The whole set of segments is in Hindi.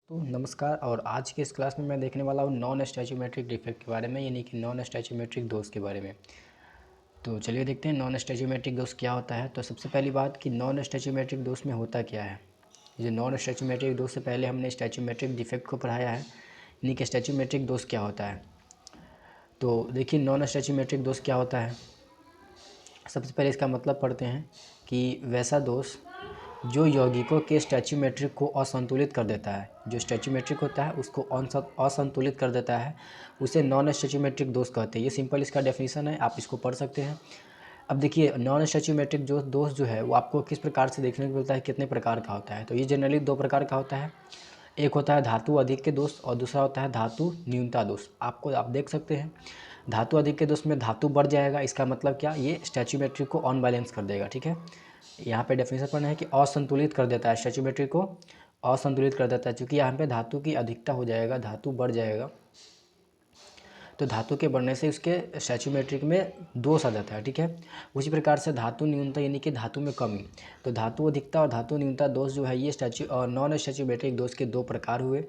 तो नमस्कार। और आज के इस क्लास में मैं देखने वाला हूँ नॉन स्टैचोमेट्रिक डिफेक्ट के बारे में, यानी कि नॉन स्टैचोमेट्रिक दोष के बारे में। तो चलिए देखते हैं नॉन स्टैचोमेट्रिक दोष क्या होता है। तो सबसे पहली बात कि नॉन स्टैचोमेट्रिक दोष में होता क्या है। ये नॉन स्टैचोमेट्रिक दोष से पहले हमने स्टैचोमेट्रिक डिफेक्ट को पढ़ाया है, यानी कि स्टैचोमेट्रिक दोष क्या होता है। तो देखिए नॉन स्टैचोमेट्रिक दोष क्या होता है। सबसे पहले इसका मतलब पढ़ते हैं कि वैसा दोष जो यौगिकों के स्टैचोमेट्रिक को असंतुलित कर देता है। जो स्टैचोमेट्रिक होता है उसको असंतुलित कर देता है, उसे नॉन स्टैचोमेट्रिक दोष कहते हैं। ये सिंपल इसका डेफिनेशन है, आप इसको पढ़ सकते हैं। अब देखिए नॉन स्टैचोमेट्रिक जो दोष जो है वो आपको किस प्रकार से देखने को मिलता है, कितने प्रकार का होता है। तो ये जनरली दो प्रकार का होता है। एक होता है धातु अधिक के दोष और दूसरा होता है धातु न्यूनता दोष। आप देख सकते हैं धातु अधिक के दोष में धातु बढ़ जाएगा, इसका मतलब क्या, ये स्टैचोमेट्रिक को अनबैलेंस कर देगा। ठीक है, यहाँ पे डेफिनेशन पढ़ना है कि असंतुलित कर देता है, स्टैचोमेट्रिक को असंतुलित कर देता है। क्योंकि यहाँ पे धातु की अधिकता हो जाएगा, धातु बढ़ जाएगा, तो धातु के बढ़ने से उसके स्टैचोमेट्रिक में दोष आ जाता है। ठीक है, उसी प्रकार से धातु न्यूनता यानी कि धातु में कमी। तो धातु अधिकता और धातु न्यूनता दोष जो है ये नॉन स्टैचोमेट्रिक दोष के दो प्रकार हुए।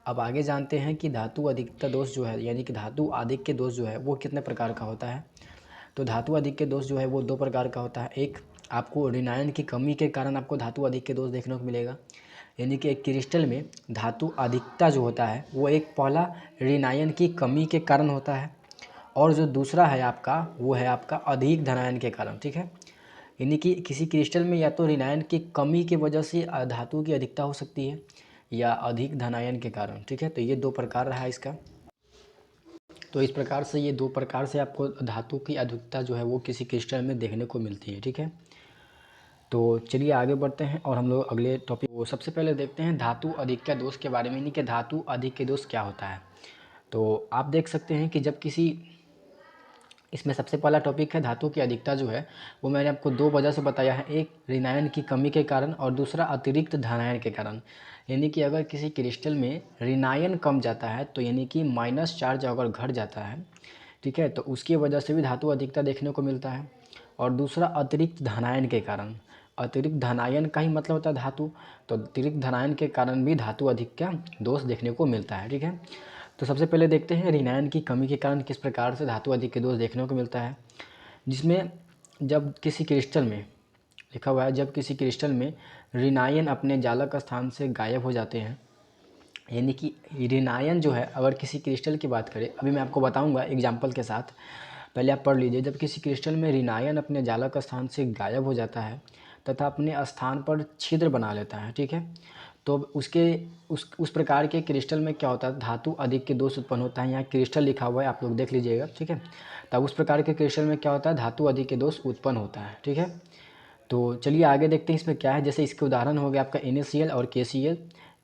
अब आगे जानते हैं कि धातु अधिकता दोष जो है यानी कि धातु अधिक के दोष जो है वो कितने प्रकार का होता है। तो धातु अधिक के दोष जो है वो दो प्रकार का होता है। एक, आपको ऋणायन की कमी के कारण आपको धातु अधिक के दोष देखने को मिलेगा, यानी कि एक क्रिस्टल में धातु अधिकता जो होता है वो एक पहला ऋणायन की कमी के कारण होता है, और जो दूसरा है आपका वो है आपका अधिक धनायन के कारण। ठीक है, यानी कि किसी क्रिस्टल में या तो ऋणायन की कमी की वजह से धातु की अधिकता हो सकती है या अधिक धनायन के कारण। ठीक है, तो ये दो प्रकार रहा इसका। तो इस प्रकार से ये दो प्रकार से आपको धातु की अधिकता जो है वो किसी क्रिस्टल में देखने को मिलती है। ठीक है, तो चलिए आगे बढ़ते हैं और हम लोग अगले टॉपिक को सबसे पहले देखते हैं धातु अधिक के दोष के बारे में, यानी कि धातु अधिक के दोष क्या होता है। तो आप देख सकते हैं कि जब किसी, इसमें सबसे पहला टॉपिक है धातु की अधिकता जो है वो मैंने आपको दो वजह से बताया है। एक ऋणायन की कमी के कारण और दूसरा अतिरिक्त धनायन के कारण। यानी कि अगर किसी क्रिस्टल में ऋणायन कम जाता है तो यानी कि माइनस चार्ज अगर घट जाता है, ठीक है, तो उसकी वजह से भी धातु अधिकता देखने को मिलता है। और दूसरा अतिरिक्त धनायन के कारण। अतिरिक्त धनायन का ही मतलब होता है धातु, तो अतिरिक्त धनायन के कारण भी धातु अधिक का दोष देखने को मिलता है। ठीक है, तो सबसे पहले देखते हैं ऋणायन की कमी के कारण किस प्रकार से धातु अधिक के दोष देखने को मिलता है। जिसमें जब किसी क्रिस्टल में लिखा हुआ है, जब किसी क्रिस्टल में ऋणायन अपने जालक स्थान से गायब हो जाते हैं, यानी कि ऋणायन जो है, अगर किसी क्रिस्टल की बात करें, अभी मैं आपको बताऊंगा एग्जांपल के साथ, पहले आप पढ़ लीजिए। जब किसी क्रिस्टल में ऋणायन अपने जालक स्थान से गायब हो जाता है तथा अपने स्थान पर छिद्र बना लेता है, ठीक है, तो उसके उस प्रकार के क्रिस्टल में क्या होता है, धातु अधिक के दोष उत्पन्न होता है। यहाँ क्रिस्टल लिखा हुआ है, आप लोग देख लीजिएगा। ठीक है, तब उस प्रकार के क्रिस्टल में क्या होता है, धातु अधिक के दोष उत्पन्न होता है। ठीक है, तो चलिए आगे देखते हैं इसमें क्या है। जैसे इसके उदाहरण हो गया आपका NaCl और KCl।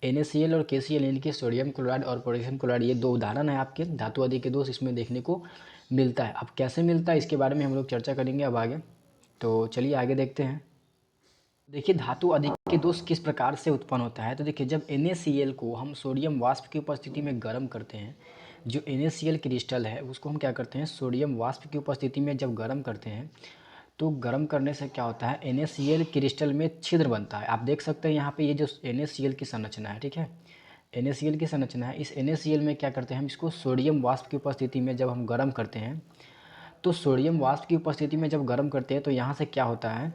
NaCl और KCl यानी कि सोडियम क्लोराइड और पोटेशियम क्लोराइड, ये दो उदाहरण है आपके धातु अधिक के दोष इसमें देखने को मिलता है। अब कैसे मिलता है इसके बारे में हम लोग चर्चा करेंगे अब आगे। तो चलिए आगे देखते हैं। देखिए धातु अधिक के दोष किस प्रकार से उत्पन्न होता है। तो देखिए जब NaCl को हम सोडियम वाष्प की उपस्थिति में गर्म करते हैं, जो NaCl क्रिस्टल है उसको हम क्या करते हैं, सोडियम वाष्प की उपस्थिति में जब गर्म करते हैं, तो गर्म करने से क्या होता है, NaCl क्रिस्टल में छिद्र बनता है। आप देख सकते हैं यहाँ पे ये जो NaCl की संरचना है, ठीक है, NaCl की संरचना है। इस NaCl में क्या करते हैं, हम इसको सोडियम वाष्प की उपस्थिति में जब हम गर्म करते हैं, तो सोडियम वाष्प की उपस्थिति में जब गर्म करते हैं तो यहाँ से क्या होता है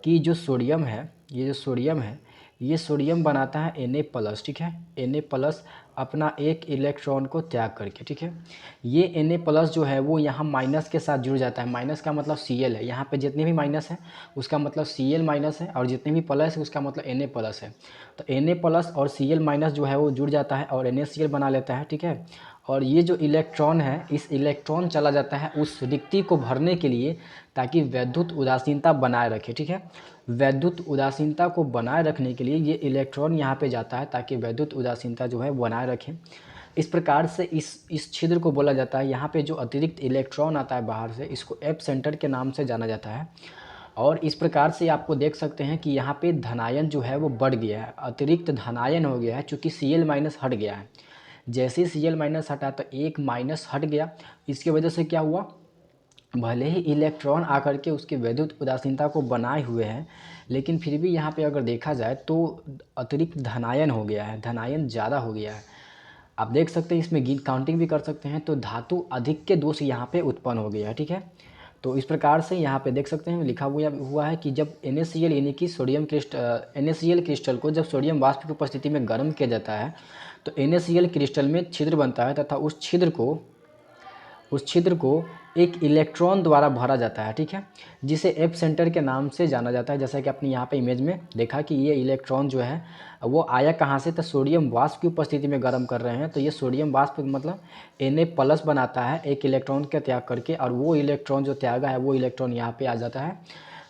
कि जो सोडियम है, ये जो सोडियम है, ये सोडियम बनाता है Na+, ठीक है, Na+ अपना एक इलेक्ट्रॉन को त्याग करके। ठीक है, ये Na+ जो है वो यहाँ माइनस के साथ जुड़ जाता है। माइनस का मतलब Cl है, यहाँ पे जितने भी माइनस है उसका मतलब Cl- है, और जितने भी प्लस है उसका मतलब Na+ है। तो Na+ और Cl- जो है वो जुड़ जाता है और NaCl बना लेता है। ठीक है, और ये जो इलेक्ट्रॉन है, इस इलेक्ट्रॉन चला जाता है उस रिक्ति को भरने के लिए, ताकि वैद्युत उदासीनता बनाए रखे। ठीक है, वैद्युत उदासीनता को बनाए रखने के लिए ये इलेक्ट्रॉन यहाँ पे जाता है ताकि वैद्युत उदासीनता जो है बनाए रखें। इस प्रकार से इस छिद्र को बोला जाता है, यहाँ पे जो अतिरिक्त इलेक्ट्रॉन आता है बाहर से, इसको एप सेंटर के नाम से जाना जाता है। और इस प्रकार से आपको देख सकते हैं कि यहाँ पे धनायन जो है वो बढ़ गया है, अतिरिक्त धनायन हो गया है, चूँकि Cl- हट गया है। जैसे ही Cl- हटा तो एक माइनस हट गया, इसकी वजह से क्या हुआ, भले ही इलेक्ट्रॉन आकर के उसकी विद्युत उदासीनता को बनाए हुए हैं, लेकिन फिर भी यहाँ पे अगर देखा जाए तो अतिरिक्त धनायन हो गया है, धनायन ज़्यादा हो गया है। आप देख सकते हैं, इसमें काउंटिंग भी कर सकते हैं, तो धातु अधिक के दोष यहाँ पे उत्पन्न हो गया है। ठीक है, तो इस प्रकार से यहाँ पे देख सकते हैं लिखा हुआ है कि जब NaCl यानी कि सोडियम NaCl क्रिस्टल को जब सोडियम वाष्प की उपस्थिति में गर्म किया जाता है तो NaCl क्रिस्टल में छिद्र बनता है तथा उस छिद्र को एक इलेक्ट्रॉन द्वारा भरा जाता है। ठीक है, जिसे एप सेंटर के नाम से जाना जाता है। जैसा कि आपने यहाँ पे इमेज में देखा कि ये इलेक्ट्रॉन जो है वो आया कहाँ से, तो सोडियम वाष्प की उपस्थिति में गर्म कर रहे हैं, तो ये सोडियम वाष्प मतलब Na+ बनाता है एक इलेक्ट्रॉन का त्याग करके, और वो इलेक्ट्रॉन जो त्यागा है वो इलेक्ट्रॉन यहाँ पे आ जाता है।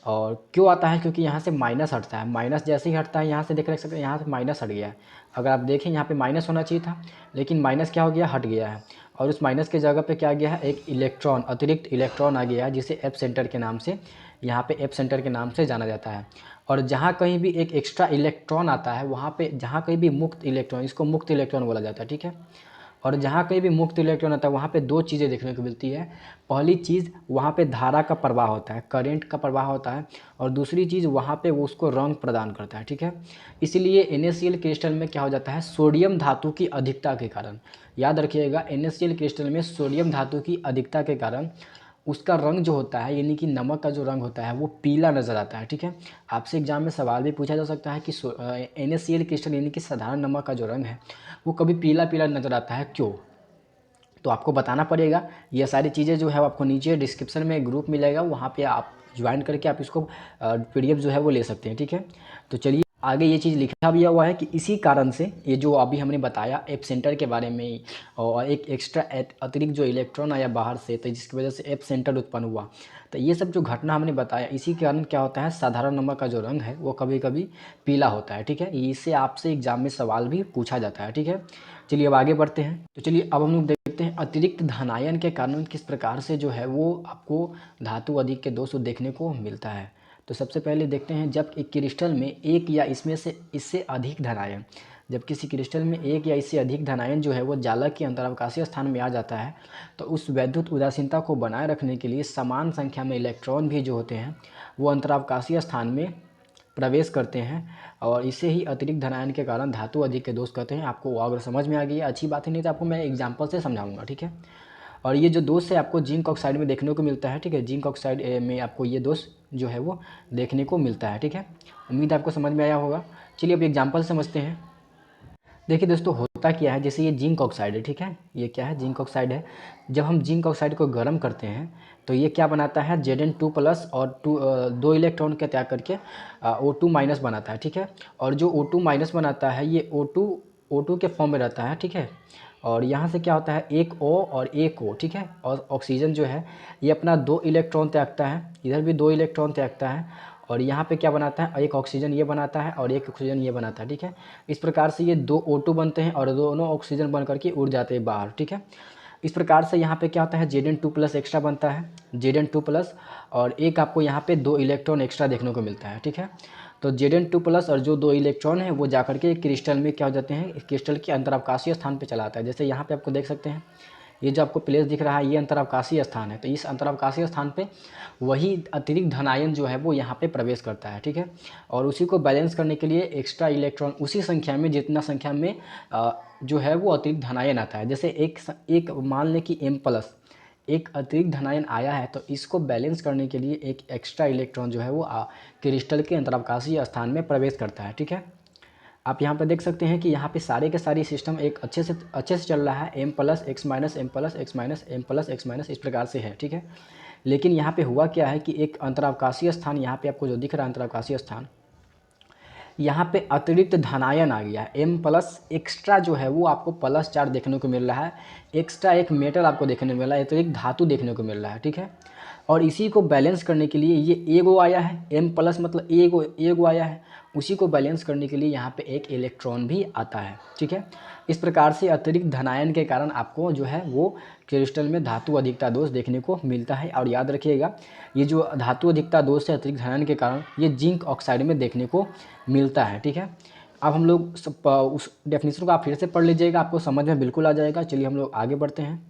और क्यों आता है, क्योंकि यहाँ से माइनस हटता है, माइनस जैसे ही हटता है यहाँ से देख सकते हैं, यहाँ से माइनस हट गया है। अगर आप देखें यहाँ पे माइनस होना चाहिए था, लेकिन माइनस क्या हो गया, हट गया है, और उस माइनस के जगह पे क्या आ गया है, एक इलेक्ट्रॉन, अतिरिक्त इलेक्ट्रॉन आ गया है, जिसे एप सेंटर के नाम से, यहाँ पे एप सेंटर के नाम से जाना जाता है। और जहाँ कहीं भी एक एक्स्ट्रा इलेक्ट्रॉन आता है, वहाँ पे जहाँ कहीं भी मुक्त इलेक्ट्रॉन, इसको मुक्त इलेक्ट्रॉन बोला जाता है। ठीक है, और जहाँ कहीं भी मुक्त इलेक्ट्रॉन आता है वहाँ पे दो चीज़ें देखने को मिलती है। पहली चीज़, वहाँ पे धारा का प्रवाह होता है, करंट का प्रवाह होता है, और दूसरी चीज़ वहाँ पे वो उसको रंग प्रदान करता है। ठीक है, इसीलिए NaCl क्रिस्टल में क्या हो जाता है, सोडियम धातु की अधिकता के कारण, याद रखिएगा, NaCl क्रिस्टल में सोडियम धातु की अधिकता के कारण उसका रंग जो होता है, यानी कि नमक का जो रंग होता है वो पीला नज़र आता है। ठीक है, आपसे एग्जाम में सवाल भी पूछा जा सकता है कि NaCl क्रिस्टल यानी कि साधारण नमक का जो रंग है वो कभी पीला पीला नज़र आता है, क्यों? तो आपको बताना पड़ेगा। ये सारी चीज़ें जो है आपको नीचे डिस्क्रिप्शन में ग्रुप मिलेगा, वहाँ पे आप ज्वाइन करके आप इसको PDF जो है वो ले सकते हैं। ठीक है, तो चलिए आगे ये चीज़ लिखा भी हुआ है कि इसी कारण से ये जो अभी हमने बताया एप सेंटर के बारे में, और एक एक्स्ट्रा अतिरिक्त जो इलेक्ट्रॉन आया बाहर से, तो जिसकी वजह से एप सेंटर उत्पन्न हुआ, तो ये सब जो घटना हमने बताया, इसी के कारण क्या होता है, साधारण नमक का जो रंग है वो कभी कभी पीला होता है। ठीक है, इससे आपसे एग्जाम में सवाल भी पूछा जाता है। ठीक है, चलिए अब आगे बढ़ते हैं। तो चलिए अब हम लोग देखते हैं अतिरिक्त धनायन के कारण किस प्रकार से जो है वो आपको धातु अधिक के दोष देखने को मिलता है। तो सबसे पहले देखते हैं, जब एक क्रिस्टल में एक या इससे अधिक धनायन, जब किसी क्रिस्टल में एक या इससे अधिक धनायन जो है वो जालक के अंतरावकाशीय स्थान में आ जाता है, तो उस वैद्युत उदासीनता को बनाए रखने के लिए समान संख्या में इलेक्ट्रॉन भी जो होते हैं वो अंतरावकाशीय स्थान में प्रवेश करते हैं, और इसे ही अतिरिक्त धनायन के कारण धातु अधिक के दोष कहते हैं। आपको अगर समझ में आ गई अच्छी बात है, नहीं तो आपको मैं एग्जाम्पल से समझाऊंगा। ठीक है, और ये जो दोष है आपको जिंक ऑक्साइड में देखने को मिलता है। ठीक है, जिंक ऑक्साइड में आपको ये दोष जो है वो देखने को मिलता है। ठीक है, उम्मीद आपको समझ में आया होगा। चलिए अब एग्जाम्पल समझते हैं। देखिए दोस्तों, होता क्या है, जैसे ये जिंक ऑक्साइड है। ठीक है, ये क्या है, जिंक ऑक्साइड है। जब हम जिंक ऑक्साइड को गर्म करते हैं तो ये क्या बनाता है, Zn2+ और दो इलेक्ट्रॉन का त्याग करके O2- बनाता है। ठीक है, और जो O2- बनाता है ये O2 के फॉर्म में रहता है। ठीक है, और यहाँ से क्या होता है, एक O और एक O। ठीक है, और ऑक्सीजन जो है ये अपना 2 इलेक्ट्रॉन त्यागता है, इधर भी 2 इलेक्ट्रॉन त्यागता है, और यहाँ पे क्या बनाता है, एक ऑक्सीजन ये बनाता है और एक ऑक्सीजन ये बनाता है। ठीक है, इस प्रकार से ये 2 O2 बनते हैं और दोनों ऑक्सीजन बन करके उड़ जाते हैं बाहर। ठीक है, इस प्रकार से यहाँ पे क्या होता है, Zn2+ एक्स्ट्रा बनता है, Zn2+, और एक आपको यहाँ पे 2 इलेक्ट्रॉन एक्स्ट्रा देखने को मिलता है। ठीक है, तो Zn2+ और जो 2 इलेक्ट्रॉन है वो जाकर के क्रिस्टल में क्या हो जाते हैं, क्रिस्टल के अंतरावकाशीय स्थान पे चला आता है। जैसे यहाँ पे आपको देख सकते हैं, ये जो आपको प्लेस दिख रहा है ये अंतरावकाशीय स्थान है, तो इस अंतरावकाशीय स्थान पे वही अतिरिक्त धनायन जो है वो यहाँ पे प्रवेश करता है। ठीक है, और उसी को बैलेंस करने के लिए एक्स्ट्रा इलेक्ट्रॉन उसी संख्या में, जितना संख्या में जो है वो अतिरिक्त धनायन आता है। जैसे एक मान लें कि M+, एक अतिरिक्त धनायन आया है, तो इसको बैलेंस करने के लिए एक एक्स्ट्रा इलेक्ट्रॉन जो है वो क्रिस्टल के अंतरावकाशीय स्थान में प्रवेश करता है। ठीक है, आप यहाँ पर देख सकते हैं कि यहाँ पे सारे के सारी सिस्टम एक अच्छे से चल रहा है, M+, X-, M+, X-, M+, X-, इस प्रकार से है। ठीक है, लेकिन यहाँ पे हुआ क्या है कि एक अंतरावकाशीय स्थान, यहाँ पे आपको जो दिख रहा है अंतरावकाशीय स्थान, यहाँ पे अतिरिक्त धनायन आ गया है, M+ एक्स्ट्रा जो है वो आपको +4 देखने को मिल रहा है, एक्स्ट्रा एक मेटल आपको देखने को मिल रहा है, अतिरिक्त धातु देखने को मिल रहा है। ठीक है, और इसी को बैलेंस करने के लिए ये एगो आया है, M+ मतलब एगो आया है, उसी को बैलेंस करने के लिए यहाँ पे एक इलेक्ट्रॉन भी आता है। ठीक है, इस प्रकार से अतिरिक्त धनायन के कारण आपको जो है वो क्रिस्टल में धातु अधिकता दोष देखने को मिलता है। और याद रखिएगा, ये जो धातु अधिकता दोष है अतिरिक्त धनायन के कारण ये जिंक ऑक्साइड में देखने को मिलता है। ठीक है, अब हम लोग उस डेफिनेशन को आप फिर से पढ़ लीजिएगा, आपको समझ में बिल्कुल आ जाएगा। चलिए हम लोग आगे बढ़ते हैं।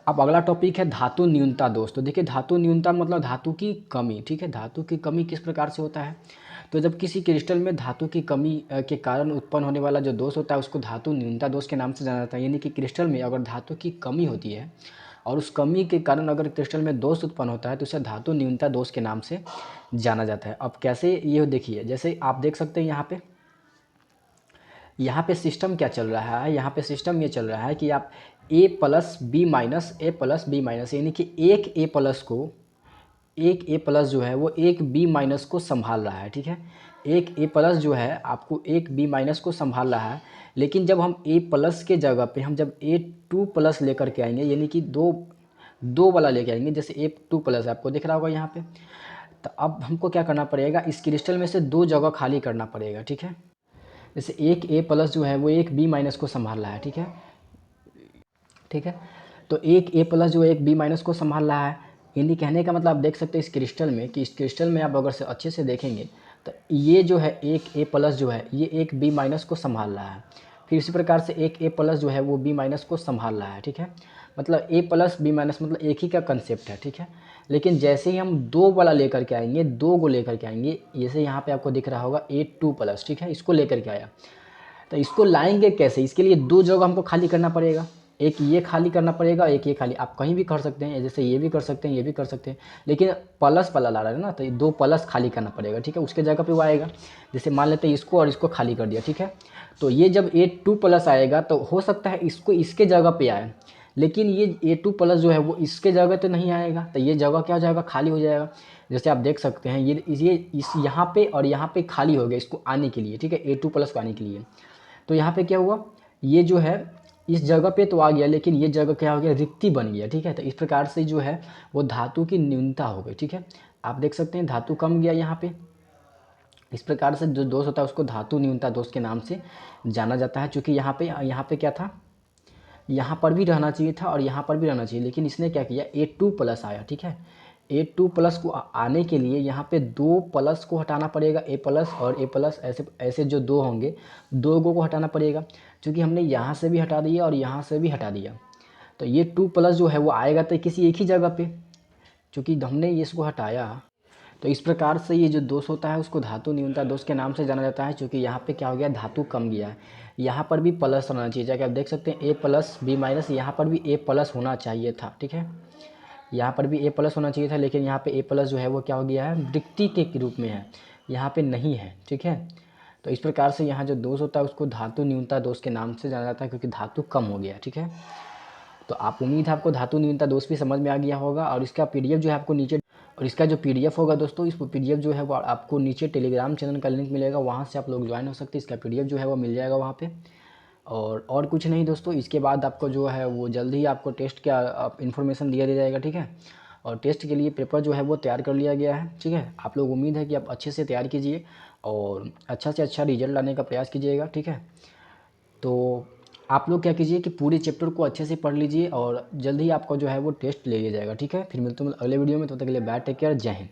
अब अगला टॉपिक है धातु न्यूनता दोष। तो देखिए धातु न्यूनता मतलब धातु की कमी, ठीक है। धातु की कमी किस प्रकार से होता है, तो जब किसी क्रिस्टल में धातु की कमी के कारण उत्पन्न होने वाला जो दोष होता है उसको धातु न्यूनता दोष के नाम से जाना जाता है। यानी कि क्रिस्टल में अगर धातु की कमी होती है और उस कमी के कारण अगर क्रिस्टल में दोष उत्पन्न होता है तो उसे धातु न्यूनता दोष के नाम से जाना जाता है। अब कैसे, ये देखिए जैसे आप देख सकते हैं यहाँ पे सिस्टम क्या चल रहा है, यहाँ पे सिस्टम ये चल रहा है कि आप a plus B minus A plus B minus, यानी कि एक ए प्लस जो है वो एक बी माइनस को संभाल रहा है, ठीक है। एक ए प्लस जो है आपको एक बी माइनस को संभाल रहा है। लेकिन जब हम ए प्लस के जगह पे हम जब ए टू प्लस लेकर के आएंगे, यानी कि दो वाला लेके आएंगे, जैसे ए टू प्लस आपको दिख रहा होगा यहाँ पे, तो अब हमको क्या करना पड़ेगा, इस क्रिस्टल में से दो जगह खाली करना पड़ेगा, ठीक है। जैसे एक ए प्लस जो है वो एक बी माइनस को संभाल रहा है, ठीक है, ठीक है। तो एक ए प्लस जो है एक बी माइनस को संभाल रहा है, यानी कहने का मतलब आप देख सकते हैं इस क्रिस्टल में कि इस क्रिस्टल में आप अगर से अच्छे से देखेंगे तो ये जो है एक ए प्लस जो है ये एक बी माइनस को संभाल रहा है। फिर इसी प्रकार से एक ए प्लस जो है वो बी माइनस को संभाल रहा है, ठीक है। मतलब ए प्लस बी माइनस मतलब एक ही का कंसेप्ट है, ठीक है। लेकिन जैसे ही हम दो वाला लेकर के आएंगे, दो को लेकर के आएंगे, जैसे यहाँ पे आपको दिख रहा होगा ए टू प्लस, ठीक है, इसको लेकर के आया, तो इसको लाएंगे कैसे, इसके लिए दो जगह हमको खाली करना पड़ेगा। एक ये खाली करना पड़ेगा, एक ये खाली, आप कहीं भी कर सकते हैं, जैसे ये भी कर सकते हैं, ये भी कर सकते हैं, लेकिन प्लस वाला ला रहा है ना, तो दो प्लस खाली करना पड़ेगा, ठीक है। उसके जगह पे वो आएगा, जैसे मान लेते हैं इसको और इसको खाली कर दिया, ठीक है। तो ये जब ए टू प्लस आएगा तो हो सकता है इसको इसके जगह पे आए, लेकिन ये ए टू प्लस जो है वो इसके जगह तो नहीं आएगा, तो ये जगह क्या हो जाएगा, खाली हो जाएगा। जैसे आप देख सकते हैं ये इस यहाँ पे और यहाँ पे खाली हो गया इसको आने के लिए, ठीक है, ए टू प्लस को आने के लिए। तो यहाँ पे क्या हुआ, ये जो है इस जगह पे तो आ गया, लेकिन ये जगह क्या हो गया, रिक्ति बन गया, ठीक है। तो इस प्रकार से जो है वो धातु की न्यूनता हो गई, ठीक है। आप देख सकते हैं धातु कम गया यहाँ पे। इस प्रकार से जो दोष होता है उसको धातु न्यूनता दोष के नाम से जाना जाता है। चूँकि यहाँ पे क्या था, यहाँ पर भी रहना चाहिए था और यहाँ पर भी रहना चाहिए, लेकिन इसने क्या किया, ए टू प्लस आया, ठीक है। ए टू प्लस को आने के लिए यहाँ पे दो प्लस को हटाना पड़ेगा, ए प्लस और ए प्लस, ऐसे ऐसे जो दो होंगे दो को हटाना पड़ेगा। क्योंकि हमने यहाँ से भी हटा दिया और यहाँ से भी हटा दिया, तो ये टू प्लस जो है वो आएगा तो किसी एक ही जगह पे, क्योंकि हमने इसको हटाया। तो इस प्रकार से ये जो दोष होता है उसको धातु न्यूनता दोष के नाम से जाना जाता है। क्योंकि यहाँ पे क्या हो गया, धातु कम गया है। यहाँ पर भी प्लस होना चाहिए, जाके आप देख सकते हैं ए प्लस बी माइनस, यहाँ पर भी ए प्लस होना चाहिए था, ठीक है। यहाँ पर भी ए प्लस होना चाहिए था, लेकिन यहाँ पे ए प्लस जो है वो क्या हो गया है, रिक्ति के रूप में है, यहाँ पे नहीं है, ठीक है। तो इस प्रकार से यहाँ जो दोष होता है उसको धातु न्यूनता दोष के नाम से जाना जाता है, क्योंकि धातु कम हो गया, ठीक है। तो आप उम्मीद है आपको धातु न्यूनता दोष भी समझ में आ गया होगा। और इसका पीडीएफ जो है आपको नीचे, और इसका जो पीडीएफ होगा दोस्तों, इस पीडीएफ जो है वो आपको नीचे टेलीग्राम चैनल का लिंक मिलेगा, वहाँ से आप लोग ज्वाइन हो सकते हैं। इसका पीडीएफ जो है वो मिल जाएगा वहाँ पे। और कुछ नहीं दोस्तों, इसके बाद आपको जो है वो जल्द ही आपको टेस्ट का इन्फॉर्मेशन दिया जाएगा, ठीक है। और टेस्ट के लिए पेपर जो है वो तैयार कर लिया गया है, ठीक है। आप लोग उम्मीद है कि आप अच्छे से तैयार कीजिए और अच्छा से अच्छा रिजल्ट लाने का प्रयास कीजिएगा, ठीक है। तो आप लोग क्या कीजिए कि पूरे चैप्टर को अच्छे से पढ़ लीजिए और जल्द ही आपका जो है वो टेस्ट ले लिया जाएगा, ठीक है। फिर मिलते हैं अगले वीडियो में, तब तक के लिए बाय, टेक केयर, जय हिंद।